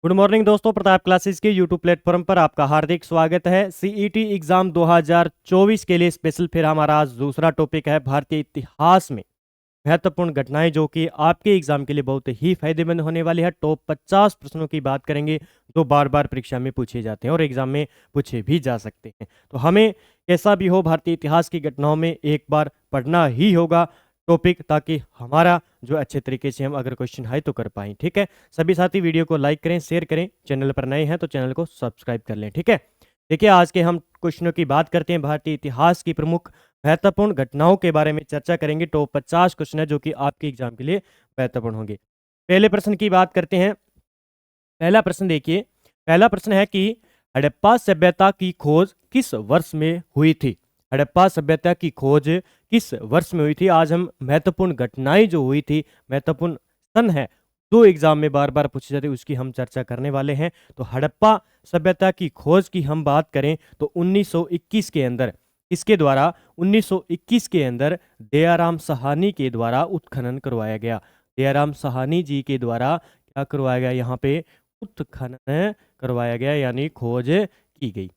Good morning दोस्तों, Pratap classes के YouTube platform पर आपका हार्दिक स्वागत है। सीईटी एग्जाम 2024 के लिए स्पेशल फिर हमारा आज दूसरा टॉपिक है भारतीय इतिहास में महत्वपूर्ण घटनाएं, जो कि आपके एग्जाम के लिए बहुत ही फायदेमंद होने वाली है। टॉप 50 प्रश्नों की बात करेंगे जो बार बार परीक्षा में पूछे जाते हैं और एग्जाम में पूछे भी जा सकते हैं। तो हमें कैसा भी हो भारतीय इतिहास की घटनाओं में एक बार पढ़ना ही होगा टॉपिक, ताकि हमारा जो अच्छे तरीके से हम अगर क्वेश्चन है तो कर पाएं। ठीक है, सभी साथी वीडियो को लाइक करें, शेयर करें, चैनल पर नए हैं तो चैनल को सब्सक्राइब कर लें। ठीक है, देखिए आज के हम क्वेश्चनों की बात करते हैं। भारतीय इतिहास की प्रमुख महत्वपूर्ण घटनाओं के बारे में चर्चा करेंगे। टॉप 50 क्वेश्चन है जो कि आपके एग्जाम के लिए महत्वपूर्ण होंगे। पहले प्रश्न की बात करते हैं। पहला प्रश्न देखिए, पहला प्रश्न है कि हड़प्पा सभ्यता की खोज किस वर्ष में हुई थी? हड़प्पा सभ्यता की खोज किस वर्ष में हुई थी? आज हम महत्वपूर्ण घटनाएं जो हुई थी, महत्वपूर्ण सन है दो एग्जाम में बार बार पूछी जाती है, उसकी हम चर्चा करने वाले हैं। तो हड़प्पा सभ्यता की खोज की हम बात करें तो 1921 के अंदर इसके द्वारा 1921 के अंदर दयाराम साहनी के द्वारा उत्खनन करवाया गया। दयाराम साहनी जी के द्वारा क्या करवाया गया? यहाँ पे उत्खनन करवाया गया, यानी खोज की गई।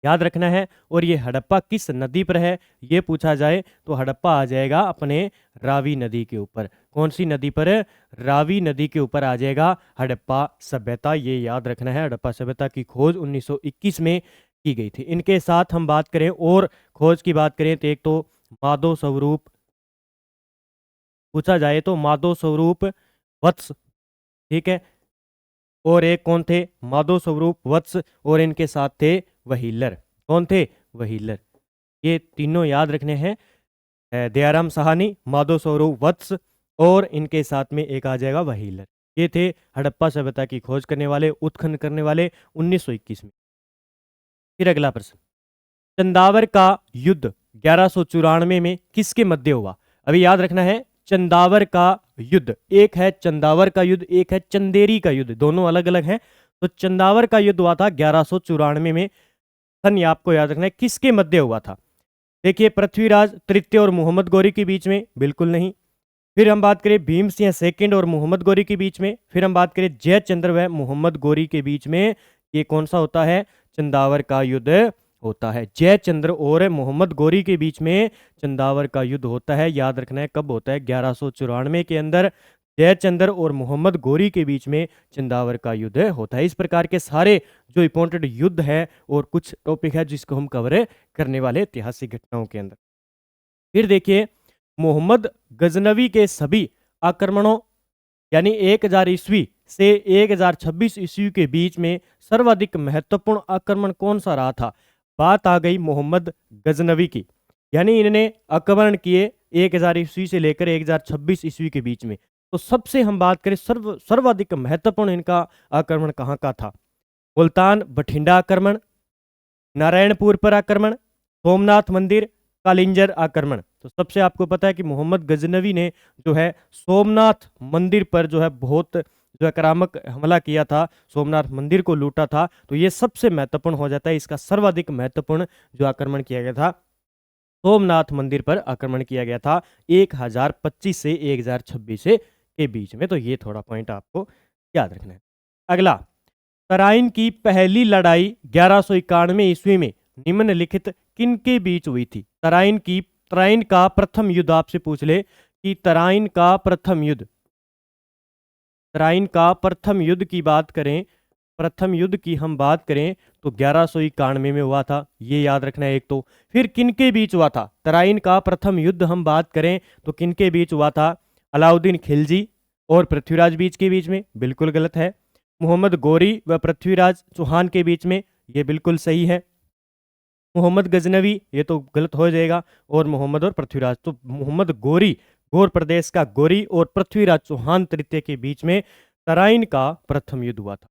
याद रखना है। और ये हड़प्पा किस नदी पर है ये पूछा जाए तो हड़प्पा आ जाएगा अपने रावी नदी के ऊपर। कौन सी नदी पर? रावी नदी के ऊपर आ जाएगा हड़प्पा सभ्यता। ये याद रखना है। हड़प्पा सभ्यता की खोज 1921 में की गई थी। इनके साथ हम बात करें और खोज की बात करें तो एक तो माधव स्वरूप पूछा जाए तो माधव स्वरूप वत्स, ठीक है, और एक कौन थे? माधव स्वरूप वत्स, और इनके साथ थे वहीलर। कौन थे? वहीलर। ये तीनों याद रखने हैं। दयाराम साहनी, माधव स्वरूप वत्स और इनके साथ में एक आ जाएगा वहीलर। ये थे हड़प्पा सभ्यता की खोज करने वाले, उत्खनन करने वाले 1921 में। फिर अगला प्रश्न, चंदावर का युद्ध 1194 में किसके मध्य हुआ? अभी याद रखना है, चंदावर का युद्ध, एक है चंदावर का युद्ध, एक है चंदेरी का युद्ध, दोनों अलग अलग हैं। तो चंदावर का युद्ध हुआ था 1194 में। सन ये आपको याद रखना है, किसके मध्य हुआ था? देखिए, पृथ्वीराज तृतीय और मोहम्मद गौरी के बीच में? बिल्कुल नहीं। फिर हम बात करें भीम सिंह सेकंड और मोहम्मद गौरी के बीच में? फिर हम बात करें जयचंद्र व मोहम्मद गौरी के बीच में? ये कौन सा होता है? चंदावर का युद्ध होता है। जयचंद्र और मोहम्मद गौरी के बीच में चंदावर का युद्ध होता है। याद रखना है कब होता है? 1194 के अंदर जयचंद्र और मोहम्मद गौरी के बीच में चंदावर का युद्ध होता है। इस प्रकार के सारे जो इंपॉर्टेंट युद्ध है और कुछ टॉपिक है जिसको हम कवर करने वाले ऐतिहासिक घटनाओं के अंदर। फिर देखिए, मोहम्मद गजनवी के सभी आक्रमणों यानी 1000 ईस्वी से 1026 ईस्वी के बीच में सर्वाधिक महत्वपूर्ण आक्रमण कौन सा रहा था? बात आ गई मोहम्मद गजनवी की, यानी इन्होंने आक्रमण किए 1000 ईस्वी से लेकर 1026 ईस्वी के बीच में। तो सबसे हम बात करें सर्वाधिक महत्वपूर्ण इनका आक्रमण कहाँ का था? मुल्तान बठिंडा आक्रमण, नारायणपुर पर आक्रमण, सोमनाथ मंदिर, कालिंजर आक्रमण। तो सबसे आपको पता है कि मोहम्मद गजनवी ने जो है सोमनाथ मंदिर पर जो है बहुत जो है आक्रामक हमला किया था, सोमनाथ मंदिर को लूटा था। तो ये सबसे महत्वपूर्ण हो जाता है। इसका सर्वाधिक महत्वपूर्ण जो आक्रमण किया गया था, सोमनाथ मंदिर पर आक्रमण किया गया था 1025 से 1026 के बीच में। तो ये थोड़ा पॉइंट आपको याद रखना है। अगला, तराइन की पहली लड़ाई 1191 ईस्वी में निम्नलिखित किनके बीच हुई थी? तराइन का प्रथम युद्ध आपसे पूछ ले कि तराइन का प्रथम युद्ध, तराइन का प्रथम युद्ध की बात करें, प्रथम युद्ध की हम बात करें तो 1191 में हुआ था। ये याद रखना है एक तो। फिर किनके बीच हुआ था? तराइन का प्रथम युद्ध हम बात करें तो किनके बीच हुआ था? अलाउद्दीन खिलजी और पृथ्वीराज बीच के बीच में? बिल्कुल गलत है। मोहम्मद गौरी व पृथ्वीराज चौहान के बीच में? ये बिल्कुल सही है। मोहम्मद गजनवी, ये तो गलत हो जाएगा। और मोहम्मद और पृथ्वीराज, तो मोहम्मद गौरी, गौर प्रदेश का गौरी और पृथ्वीराज चौहान तृतीय के बीच में तराइन का प्रथम युद्ध हुआ था।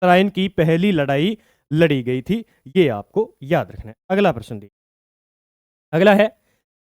तराइन की पहली लड़ाई लड़ी गई थी। ये आपको याद रखना है। अगला प्रश्न देखिए, अगला है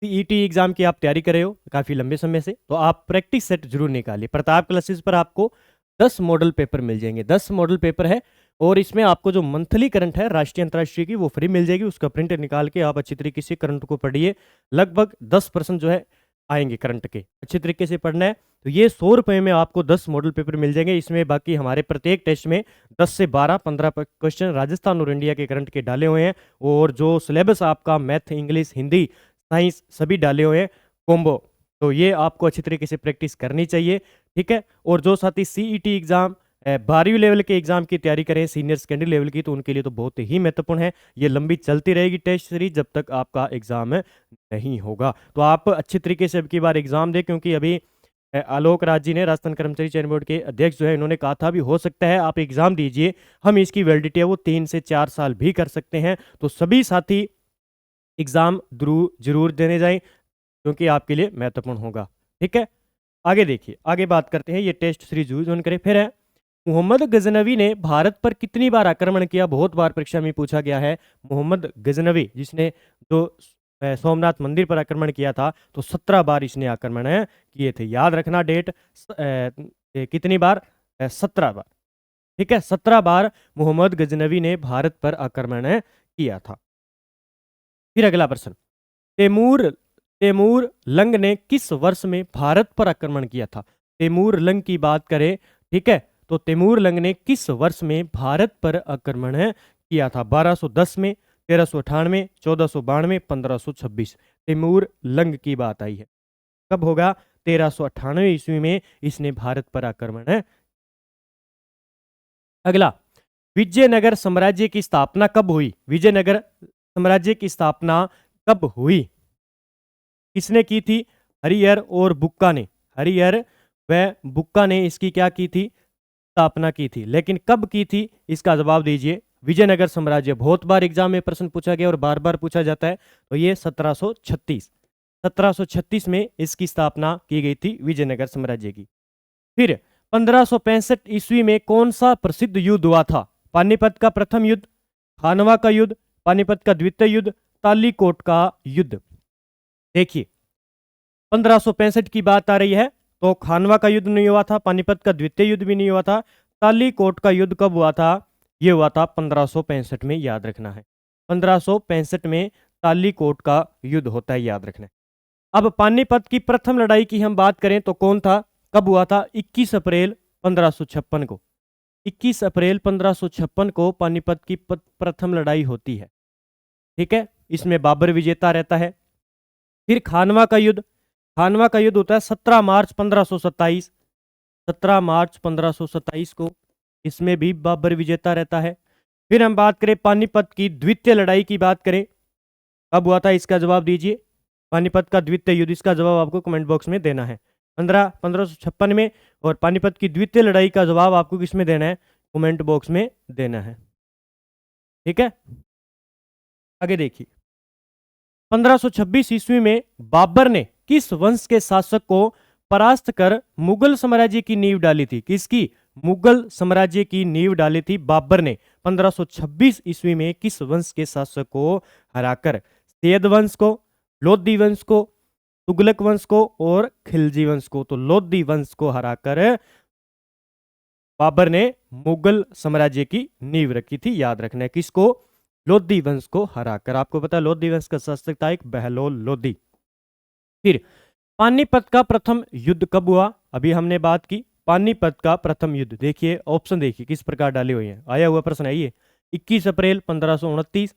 सीईटी एग्जाम की आप तैयारी कर रहे हो काफी लंबे समय से, तो आप प्रैक्टिस सेट जरूर निकालिए। प्रताप क्लासेस पर आपको 10 मॉडल पेपर मिल जाएंगे। 10 मॉडल पेपर है और इसमें आपको जो मंथली करंट है राष्ट्रीय अंतर्राष्ट्रीय की वो फ्री मिल जाएगी। उसका प्रिंट निकाल के आप अच्छी तरीके से करंट को पढ़िए। लगभग 10% जो है आएंगे करंट के, अच्छे तरीके से पढ़ना है। तो ये 100 रुपये में आपको 10 मॉडल पेपर मिल जाएंगे। इसमें बाकी हमारे प्रत्येक टेस्ट में 10 से 12-15 क्वेश्चन राजस्थान और इंडिया के करंट के डाले हुए हैं, और जो सिलेबस आपका मैथ, इंग्लिश, हिंदी, साइंस सभी डाले हुए हैं कॉम्बो। तो ये आपको अच्छी तरीके से प्रैक्टिस करनी चाहिए, ठीक है। और जो साथी सीईटी एग्जाम 12वीं लेवल के एग्जाम की तैयारी करें, सीनियर सेकेंडरी लेवल की, तो उनके लिए तो बहुत ही महत्वपूर्ण है। ये लंबी चलती रहेगी टेस्ट सीरीज जब तक आपका एग्जाम नहीं होगा। तो आप अच्छे तरीके से अब की बार एग्जाम दें, क्योंकि अभी आलोक राज जी ने, राजस्थान कर्मचारी चयन बोर्ड के अध्यक्ष जो है, इन्होंने कहा था भी हो सकता है आप एग्जाम दीजिए, हम इसकी वैलिडिटी है वो 3 से 4 साल भी कर सकते हैं। तो सभी साथी एग्जाम जरूर देने जाएं, क्योंकि आपके लिए महत्वपूर्ण होगा, ठीक है। आगे देखिए, आगे बात करते हैं, ये टेस्ट सीरीज यूज ऑन करें। फिर है, मोहम्मद गजनवी ने भारत पर कितनी बार आक्रमण किया? बहुत बार परीक्षा में पूछा गया है। मोहम्मद गजनवी जिसने जो सोमनाथ मंदिर पर आक्रमण किया था, तो 17 बार इसने आक्रमण किए थे। याद रखना डेट, कितनी बार? 17 बार, ठीक है। 17 बार मोहम्मद गजनवी ने भारत पर आक्रमण किया था। फिर अगला प्रश्न, तैमूर लंग ने किस वर्ष में भारत पर आक्रमण किया था? तैमूर लंग की बात करें, ठीक है, तो तैमूर लंग ने किस वर्ष में भारत पर आक्रमण किया था? 1210 में, 1398, 1492, 1526। तैमूर लंग की बात आई है, कब होगा? 1398 ईस्वी में इसने भारत पर आक्रमण। अगला, विजयनगर साम्राज्य की स्थापना कब हुई? विजयनगर साम्राज्य की स्थापना कब हुई? किसने की थी? हरिहर और बुक्का ने। हरिहर व बुक्का ने इसकी क्या की थी? स्थापना की थी। लेकिन कब की थी, इसका जवाब दीजिए। विजयनगर साम्राज्य, बहुत बार एग्जाम में प्रश्न पूछा गया और बार बार पूछा जाता है, तो ये 1736 में इसकी स्थापना की गई थी विजयनगर साम्राज्य की। फिर 1565 ईस्वी में कौन सा प्रसिद्ध युद्ध हुआ था? पानीपत का प्रथम युद्ध, खानवा का युद्ध, पानीपत का द्वितीय युद्ध, तालीकोट का युद्ध। देखिए, 1565 की बात आ रही है, तो खानवा का युद्ध नहीं हुआ था, पानीपत का द्वितीय युद्ध भी नहीं हुआ था। तालीकोट का युद्ध कब हुआ था? यह हुआ था 1565 में, याद रखना है। 1565 में तालीकोट का युद्ध होता है, याद रखना है। अब पानीपत की प्रथम लड़ाई की हम बात करें तो कौन था, कब हुआ था? 21 अप्रैल 1556 को। 21 अप्रैल 1556 को पानीपत की प्रथम लड़ाई होती है, ठीक है। इसमें बाबर विजेता रहता है। फिर खानवा का युद्ध, खानवा का युद्ध होता है 17 मार्च 1527। 17 मार्च 1527 को, इसमें भी बाबर विजेता रहता है। फिर हम बात करें पानीपत की द्वितीय लड़ाई की बात करें, कब हुआ था? इसका जवाब दीजिए। पानीपत का द्वितीय युद्ध, इसका जवाब आपको कमेंट बॉक्स में देना है। 1556 में। और पानीपत की द्वितीय लड़ाई का जवाब आपको किस में देना है? कमेंट बॉक्स में देना है, ठीक है। आगे देखिए, 1526 ईस्वी में बाबर ने किस वंश के शासक को परास्त कर मुगल साम्राज्य की नींव डाली थी? किसकी? मुगल साम्राज्य की नींव डाली थी बाबर ने 1526 ईस्वी में। किस वंश के शासक को हराकर? सैयद वंश को, लोधी वंश को, तुगलक वंश को और खिलजी वंश को। तो लोधी वंश को हराकर बाबर ने मुगल साम्राज्य की नींव रखी थी, याद रखना है। किसको? लोधी वंश को हराकर। आपको पता है लोधी वंश का शासक था एक बहलोल लोधी। फिर पानीपत का प्रथम युद्ध कब हुआ? अभी हमने बात की पानीपत का प्रथम युद्ध। देखिए ऑप्शन, देखिए किस प्रकार डाले हुए हैं, आया हुआ प्रश्न है ये। 21 अप्रैल 1529,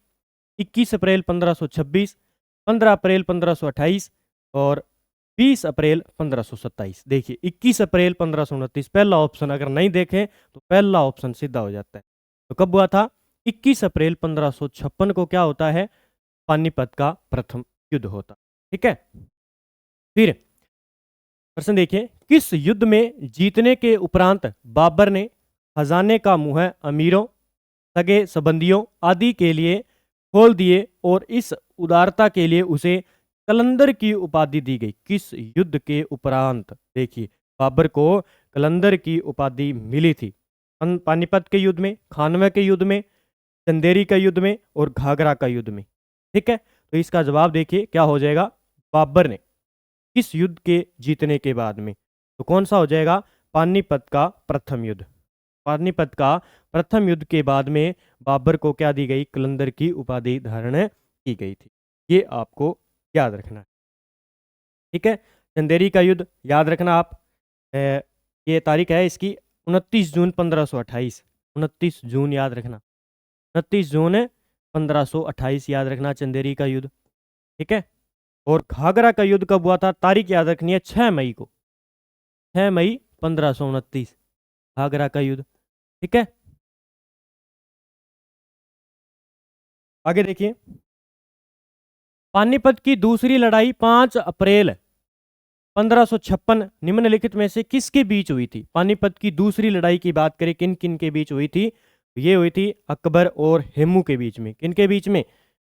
21 अप्रैल 1526, 15 अप्रैल 1528 और 20 अप्रैल 1527। देखिए 21 अप्रैल 1529 पहला ऑप्शन, अगर नहीं देखें तो पहला ऑप्शन सीधा हो जाता है। तो कब हुआ था? 21 अप्रैल 1556 को क्या होता है? पानीपत का प्रथम युद्ध होता, ठीक है। फिर प्रश्न देखिए, किस युद्ध में जीतने के उपरांत बाबर ने खजाने का मुंह अमीरों, सगे संबंधियों आदि के लिए खोल दिए और इस उदारता के लिए उसे कलंदर की उपाधि दी गई? किस युद्ध के उपरांत? देखिए बाबर को कलंदर की उपाधि मिली थी। पानीपत के युद्ध में, खानवा के युद्ध में, चंदेरी का युद्ध में और घाघरा का युद्ध में, ठीक है। तो इसका जवाब देखिए क्या हो जाएगा? बाबर ने किस युद्ध के जीतने के बाद में, तो कौन सा हो जाएगा? पानीपत का प्रथम युद्ध। पानीपत का प्रथम युद्ध के बाद में बाबर को क्या दी गई? कलंदर की उपाधि धारण की गई थी। ये आपको याद रखना है, ठीक है। चंदेरी का युद्ध याद रखना आप, ये तारीख है इसकी 29 जून 1528। 29 जून याद रखना, 29 जून 1528 याद रखना चंदेरी का युद्ध, ठीक है। और घाघरा का युद्ध कब हुआ था, तारीख याद रखनी है 6 मई को, 6 मई 1529 घाघरा का युद्ध, ठीक है। आगे देखिए, पानीपत की दूसरी लड़ाई 5 अप्रैल 1556 निम्नलिखित में से किसके बीच हुई थी। पानीपत की दूसरी लड़ाई की बात करें किन किन के बीच हुई थी, ये हुई थी अकबर और हेमू के बीच में। किन के बीच में,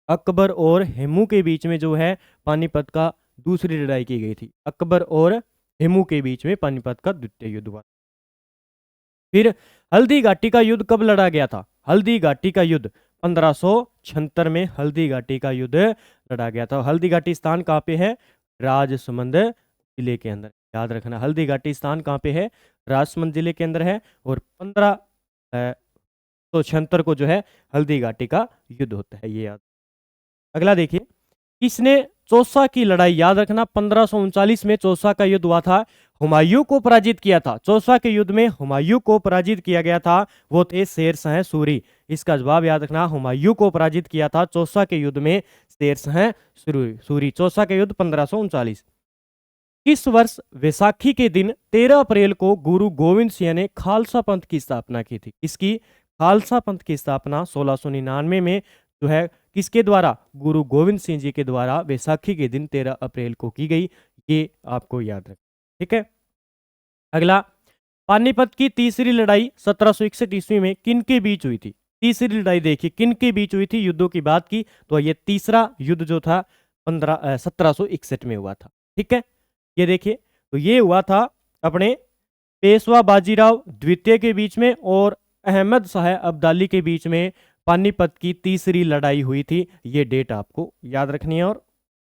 अकबर और हेमू के बीच में जो है पानीपत का दूसरी लड़ाई की गई थी। अकबर और हेमू के बीच में पानीपत का द्वितीय युद्ध हुआ। फिर हल्दी घाटी का युद्ध कब लड़ा गया था, हल्दी घाटी का युद्ध 1576 में हल्दी घाटी का युद्ध लड़ा गया था। हल्दी घाटी स्थान कहाँ पे है, राजसमंद जिले के अंदर, याद रखना। हल्दी घाटी स्थान कहाँ पे है, राजसमंद जिले के अंदर है। और 1576 को जो है हल्दी घाटी का युद्ध होता है, ये याद। अगला देखिए, किसने चौसा की लड़ाई, याद रखना 1539 में चौसा का युद्ध हुआ था, हुमायूं को पराजित किया था। चौसा के युद्ध में हुमायूं को पराजित किया गया था, वो थे शेरशाह सूरी। इसका जवाब याद रखना, हुमायूं को पराजित किया था चौसा के युद्ध में शेरशाह सूरी। चौसा के युद्ध 1539। किस वर्ष वैसाखी के दिन 13 अप्रैल को गुरु गोविंद सिंह ने खालसा पंथ की स्थापना की थी। इसकी खालसा पंथ की स्थापना 1699 में जो है किसके द्वारा, गुरु गोविंद सिंह जी के द्वारा वैसाखी के दिन 13 अप्रैल को की गई, ये आपको याद रखना, ठीक है। अगला, पानीपत की तीसरी लड़ाई 1761 ईस्वी में किन के बीच हुई थी। तीसरी लड़ाई देखिए किन के बीच हुई थी, युद्धों की बात की तो ये तीसरा युद्ध जो था 1761 में हुआ था, ठीक है। ये देखिए, तो ये हुआ था अपने पेशवा बाजीराव द्वितीय के बीच में और अहमद शाह अब्दाली के बीच में पानीपत की तीसरी लड़ाई हुई थी। ये डेट आपको याद रखनी है और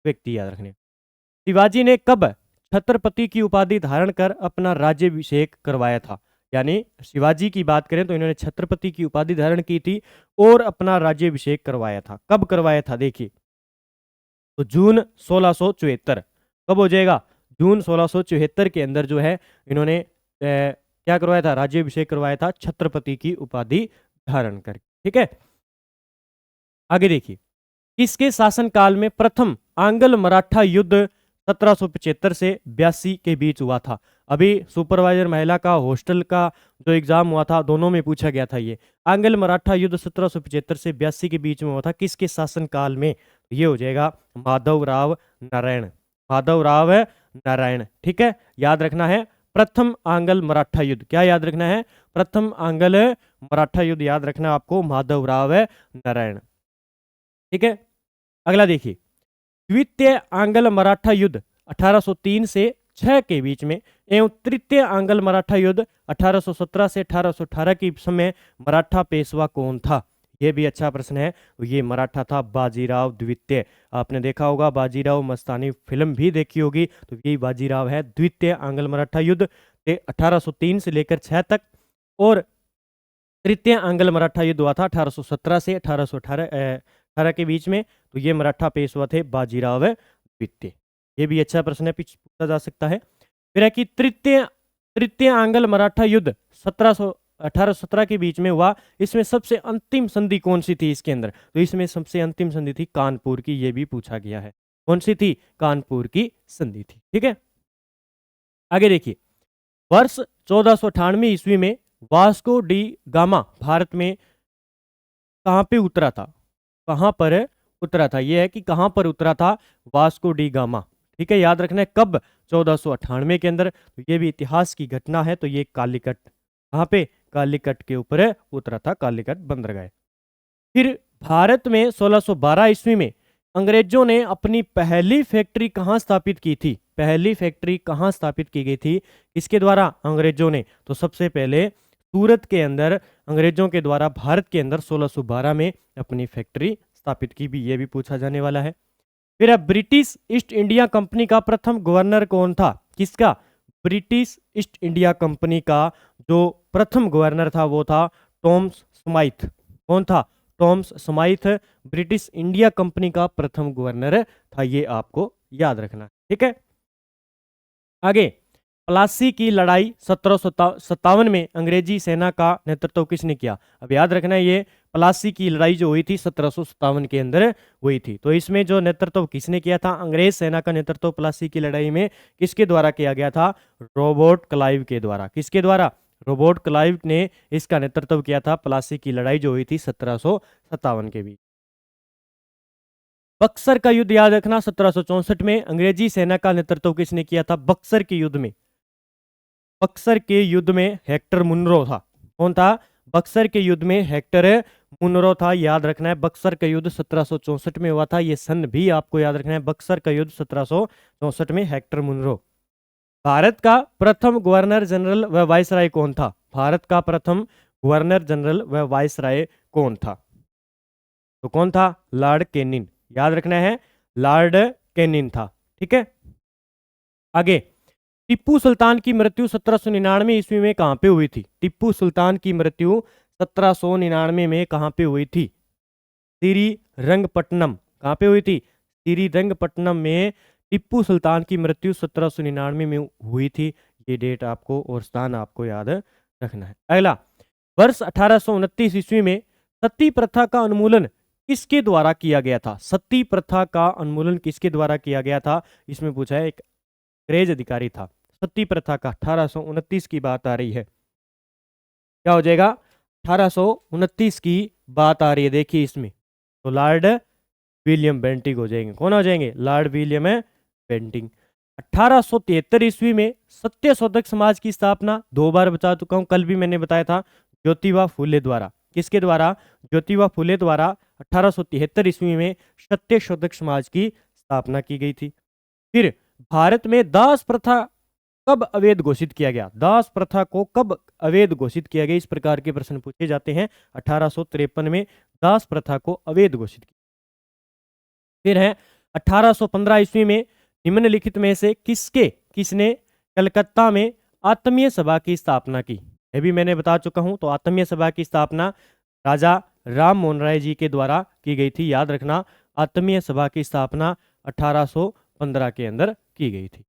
व्यक्ति याद रखने। शिवाजी ने कब छत्रपति की उपाधि धारण कर अपना राज्याभिषेक करवाया था, यानी शिवाजी की बात करें तो इन्होंने छत्रपति की उपाधि धारण की थी और अपना राज्याभिषेक करवाया था। कब करवाया था देखिए, तो जून 1674। कब हो जाएगा, जून 1674 के अंदर जो है इन्होंने क्या करवाया था, राज्याभिषेक करवाया था छत्रपति की उपाधि धारण कर, ठीक है। आगे देखिए, किसके शासनकाल में प्रथम आंग्ल मराठा युद्ध 1775 से 82 के बीच हुआ था। अभी सुपरवाइजर महिला का हॉस्टल का जो एग्जाम हुआ था दोनों में पूछा गया था। ये आंग्ल मराठा युद्ध 1775 से 82 के बीच में हुआ था, किसके शासनकाल में, ये हो जाएगा माधवराव नारायण, माधवराव नारायण, ठीक है। याद रखना है प्रथम आंग्ल मराठा युद्ध, क्या याद रखना है, प्रथम आंग्ल मराठा युद्ध याद रखना आपको, माधवराव नारायण, ठीक है। अगला देखिए, द्वितीय आंग्ल मराठा युद्ध 1803 से 6 के बीच में एवं तृतीय आंग्ल मराठा युद्ध 1817 से 1818 के समय मराठा पेशवा कौन था, यह भी अच्छा प्रश्न है। ये मराठा था बाजीराव द्वितीय। आपने देखा होगा बाजीराव मस्तानी फिल्म भी देखी होगी, तो यही बाजीराव है। द्वितीय आंग्ल मराठा युद्ध 1803 से लेकर 6 तक और तृतीय आंग्ल मराठा युद्ध हुआ था 1817 से 1818 के बीच में, तो ये मराठा पेशवा थे बाजीराव द्वितीय। ये भी अच्छा प्रश्न है, पूछा जा सकता है। फिर है कि तृतीय आंग्ल मराठा युद्ध 1817 के बीच में हुआ, इसमें सबसे अंतिम संधि कौन सी थी इसके अंदर, तो इसमें सबसे अंतिम संधि थी कानपुर की, ये भी पूछा गया है। कौन सी थी, कानपुर की संधि थी, ठीक है। आगे देखिए, वर्ष 1498 ईस्वी में वास्को डी गामा भारत में कहां पे उतरा था, कहां पर उतरा था, यह है कि कहां पर उतरा था वास्को डी गामा, ठीक है। याद रखना है कब, 1498 के अंदर। तो ये भी इतिहास की घटना है। तो ये कालीकट, कहां पे, कालीकट के ऊपर उतरा था, कालीकट बंदरगाह। फिर भारत में 1612 ईस्वी में अंग्रेजों ने अपनी पहली फैक्ट्री कहां स्थापित की थी, पहली फैक्ट्री कहां स्थापित की गई थी, इसके द्वारा अंग्रेजों ने, तो सबसे पहले सूरत के अंदर अंग्रेजों के द्वारा भारत के अंदर 1612 में अपनी फैक्ट्री स्थापित की भी, ये भी पूछा जाने वाला है। फिर अब ब्रिटिश ईस्ट इंडिया कंपनी का प्रथम गवर्नर कौन था, किसका, ब्रिटिश ईस्ट इंडिया कंपनी का जो प्रथम गवर्नर था वो था टॉमस स्माइथ। कौन था, Thomas Smythe British India company का प्रथम गवर्नर था, ये आपको याद रखना, ठीक है। आगे, प्लासी की लड़ाई 1757 में अंग्रेजी सेना का नेतृत्व किसने किया? अब याद रखना, ये प्लासी की लड़ाई जो हुई थी 1757 के अंदर हुई थी। तो इसमें जो नेतृत्व किसने किया था? अंग्रेज सेना का नेतृत्व प्लासी की लड़ाई में किसके द्वारा किया गया था? रॉबर्ट क्लाइव के द्वारा। किसके द्वारा? रॉबर्ट क्लाइव ने इसका नेतृत्व किया था। प्लासी की लड़ाई जो हुई थी 1757 के बीच। बक्सर का युद्ध याद रखना, 1764 में अंग्रेजी सेना का नेतृत्व किसने किया था? बक्सर के युद्ध में। बक्सर के युद्ध में हेक्टर मुनरो था। कौन था? बक्सर के युद्ध में हेक्टर मुनरो था। याद रखना है, बक्सर का युद्ध 1764 में हुआ था। ये सन भी आपको याद रखना है। बक्सर का युद्ध 1764 में, हेक्टर मुनरो। भारत का प्रथम गवर्नर जनरल व वायसराय कौन था? भारत का प्रथम गवर्नर जनरल व वायसराय कौन था? तो कौन था? Lord Canning. याद रखना है, लॉर्ड कैनिंग था। ठीक है। आगे, टीपू सुल्तान की मृत्यु 1799 ईस्वी में कहां पे हुई थी? टीपू सुल्तान की मृत्यु 1799 में कहां पे हुई थी? श्रीरंगपट्टनम। कहां पे हुई थी? श्रीरंगपट्टनम में टीपू सुल्तान की मृत्यु 1799 में हुई थी। ये डेट आपको और स्थान आपको याद रखना है। अगला, वर्ष 1829 ईस्वी में सती प्रथा का उन्मूलन किसके द्वारा किया गया था? सती प्रथा का उन्मूलन किसके द्वारा किया गया था? इसमें पूछा है। एक अंग्रेज अधिकारी था। सती प्रथा का 1829 की बात आ रही है। क्या हो जाएगा? 1829 की बात आ रही है। देखिए इसमें तो लॉर्ड विलियम बेंटिंग हो जाएंगे। कौन हो जाएंगे? Lord William Bentinck. 1873 ईस्वी में सत्य शोधक समाज की स्थापना, 2 बार बता चुका हूं, कल भी मैंने बताया था, ज्योतिबा फुले द्वारा। किसके द्वारा? ज्योतिबा फुले द्वारा 1873 ईस्वी में सत्य शोधक समाज की स्थापना की गई थी। फिर भारत में दास प्रथा कब अवैध घोषित किया गया? दास प्रथा को कब अवैध घोषित किया गया? इस प्रकार के प्रश्न पूछे जाते हैं। 1853 में दास प्रथा को अवैध घोषित किया। फिर है 1815 ईस्वी में निम्नलिखित में से किसने कलकत्ता में आत्मीय सभा की स्थापना की? यह भी मैंने बता चुका हूं। तो आत्मीय सभा की स्थापना राजा राम मोहन राय जी के द्वारा की गई थी। याद रखना, आत्मीय सभा की स्थापना 1815 के अंदर की गई थी।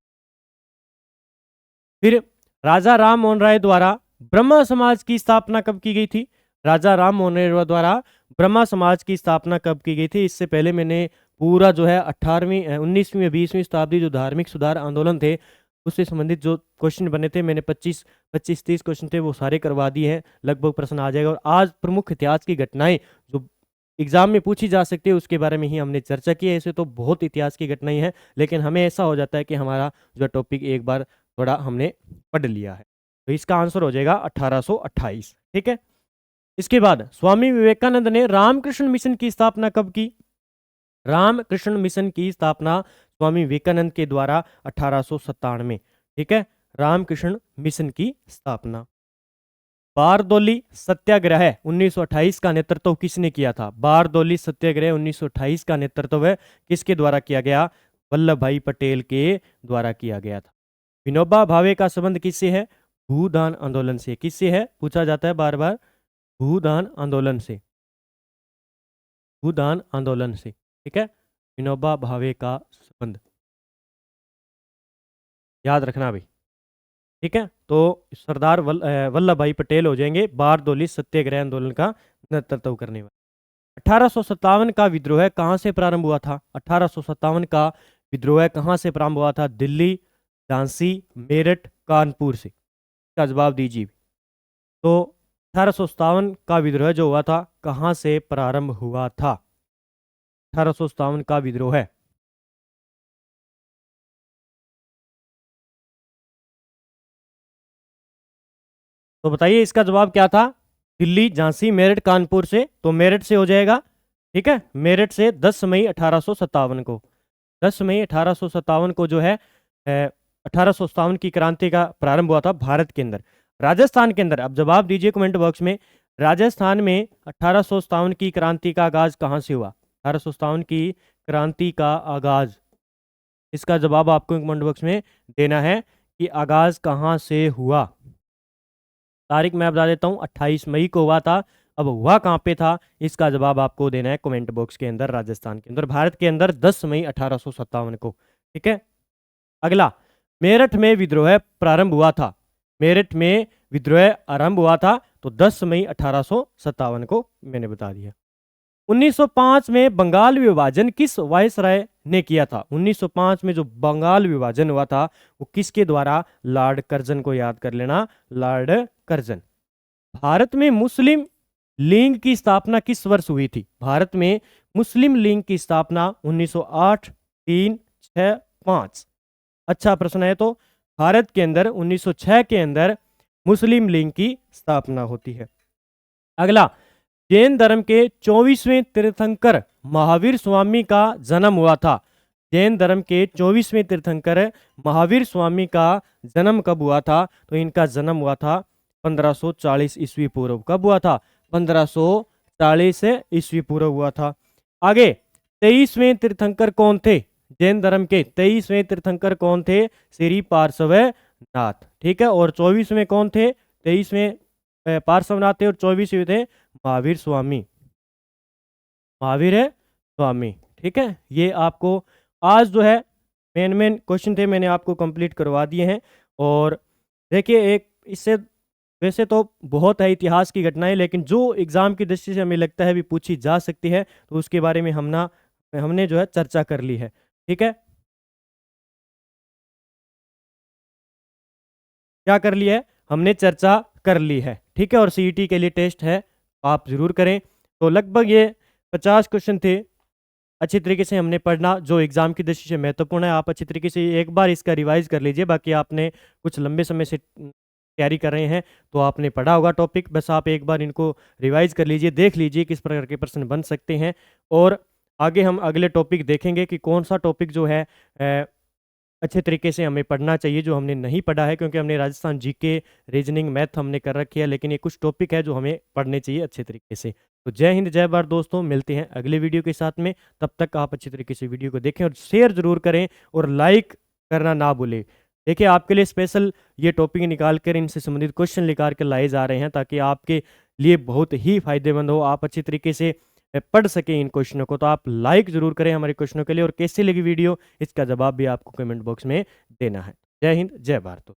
फिर राजा राम मोहन राय द्वारा ब्रह्मा समाज की स्थापना कब की गई थी? राजा राम मोहन राय द्वारा ब्रह्मा समाज की स्थापना कब की गई थी? इससे पहले मैंने पूरा जो है 18वीं 19वीं 20वीं शताब्दी जो धार्मिक सुधार आंदोलन थे उससे संबंधित जो क्वेश्चन बने थे, मैंने 25-30 क्वेश्चन थे वो सारे करवा दिए हैं। लगभग प्रश्न आ जाएगा। और आज प्रमुख इतिहास की घटनाएं जो एग्जाम में पूछी जा सकती है उसके बारे में ही हमने चर्चा की है। ऐसे तो बहुत इतिहास की घटनाएं हैं, लेकिन हमें ऐसा हो जाता है कि हमारा जो टॉपिक एक बार थोड़ा हमने पढ़ लिया है। तो इसका आंसर हो जाएगा 1828। ठीक है। इसके बाद स्वामी विवेकानंद ने रामकृष्ण मिशन की स्थापना कब की? रामकृष्ण मिशन की स्थापना स्वामी विवेकानंद के द्वारा 1897। ठीक है, रामकृष्ण मिशन की स्थापना। बारदोली सत्याग्रह 1928 का नेतृत्व किसने किया था? बारदोली सत्याग्रह 1928 का नेतृत्व किसके द्वारा किया गया? वल्लभ भाई पटेल के द्वारा किया गया था। विनोबा भावे का संबंध किससे है? भूदान आंदोलन से। किससे है? पूछा जाता है बार बार। भूदान आंदोलन से। भूदान आंदोलन से। ठीक है, विनोबा भावे का संबंध याद रखना भाई। ठीक है, तो सरदार वल्लभ भाई पटेल हो जाएंगे बारदोली सत्याग्रह आंदोलन का नेतृत्व करने वाले। 1857 का विद्रोह कहां से प्रारंभ हुआ था? 1857 का विद्रोह कहां से प्रारंभ हुआ था? दिल्ली, झांसी, मेरठ, कानपुर से। इसका जवाब दीजिए। तो 1857 का विद्रोह जो हुआ था कहां से प्रारंभ हुआ था? 1857 का विद्रोह तो बताइए इसका जवाब क्या था? दिल्ली, झांसी, मेरठ, कानपुर से। तो मेरठ से हो जाएगा। ठीक है, मेरठ से 10 मई 1857 को। 10 मई 1857 को जो है 1857 की क्रांति का प्रारंभ हुआ था भारत के अंदर। राजस्थान के अंदर अब जवाब दीजिए कमेंट बॉक्स में। राजस्थान में 1857 की क्रांति का आगाज कहां से हुआ? 1857 की क्रांति का आगाज, इसका जवाब आपको कमेंट बॉक्स में देना है कि आगाज कहां से हुआ। तारीख मैं बता देता हूं, 28 मई को हुआ था। अब हुआ कहां पे था, इसका जवाब आपको देना है कमेंट बॉक्स के अंदर। राजस्थान के अंदर, भारत के अंदर 10 मई 1857 को। ठीक है। अगला, मेरठ में विद्रोह प्रारंभ हुआ था? मेरठ में विद्रोह आरंभ हुआ था तो 10 मई 1857 को मैंने बता दिया। 1905 में बंगाल विभाजन किस वायसराय ने किया था? 1905 में जो बंगाल विभाजन हुआ था वो किसके द्वारा? लॉर्ड कर्जन को याद कर लेना, लॉर्ड कर्जन। भारत में मुस्लिम लीग की स्थापना किस वर्ष हुई थी? भारत में मुस्लिम लीग की स्थापना 1908, 3, 6, 5। अच्छा प्रश्न है। तो भारत के अंदर 1906 के अंदर मुस्लिम लीग की स्थापना होती है। अगला, जैन धर्म के 24वें तीर्थंकर महावीर स्वामी का जन्म हुआ था? जैन धर्म के 24वें तीर्थंकर महावीर स्वामी का जन्म कब हुआ था? तो इनका जन्म हुआ था 1540 ईस्वी पूर्व। कब हुआ था? 1540 ईस्वी पूर्व हुआ था। आगे, 23वें तीर्थंकर कौन थे? जैन धर्म के 23वें तीर्थंकर कौन थे? श्री पार्श्वनाथ। ठीक है। और 24वें कौन थे? 23वें पार्श्वनाथ थे और 24वें थे महावीर स्वामी। महावीर है स्वामी। ठीक है। ये आपको आज जो है मेन क्वेश्चन थे मैंने आपको कंप्लीट करवा दिए हैं। और देखिए, एक इससे वैसे तो बहुत है इतिहास की घटनाएं, लेकिन जो एग्जाम की दृष्टि से हमें लगता है भी पूछी जा सकती है तो उसके बारे में हमने जो है चर्चा कर ली है। ठीक है। क्या कर लिया है? हमने चर्चा कर ली है। ठीक है। और सीईटी के लिए टेस्ट है, आप जरूर करें। तो लगभग ये 50 क्वेश्चन थे। अच्छी तरीके से हमने पढ़ना, जो एग्जाम की दृष्टि से महत्वपूर्ण है। आप अच्छी तरीके से एक बार इसका रिवाइज कर लीजिए। बाकी आपने कुछ लंबे समय से तैयारी कर रहे हैं तो आपने पढ़ा होगा टॉपिक, बस आप एक बार इनको रिवाइज कर लीजिए, देख लीजिए किस प्रकार के प्रश्न बन सकते हैं। और आगे हम अगले टॉपिक देखेंगे कि कौन सा टॉपिक जो है अच्छे तरीके से हमें पढ़ना चाहिए, जो हमने नहीं पढ़ा है, क्योंकि हमने राजस्थान जीके, रीजनिंग, मैथ हमने कर रखी है, लेकिन ये कुछ टॉपिक है जो हमें पढ़ने चाहिए अच्छे तरीके से। तो जय हिंद, जय भारत दोस्तों, मिलते हैं अगले वीडियो के साथ में। तब तक आप अच्छी तरीके से वीडियो को देखें और शेयर जरूर करें और लाइक करना ना भूलें। देखिए, आपके लिए स्पेशल ये टॉपिक निकाल कर इनसे संबंधित क्वेश्चन निकाल कर लाए जा रहे हैं ताकि आपके लिए बहुत ही फायदेमंद हो, आप अच्छी तरीके से पढ़ सकें इन क्वेश्चनों को। तो आप लाइक जरूर करें हमारे क्वेश्चनों के लिए, और कैसी लगी वीडियो इसका जवाब भी आपको कमेंट बॉक्स में देना है। जय हिंद, जय भारत।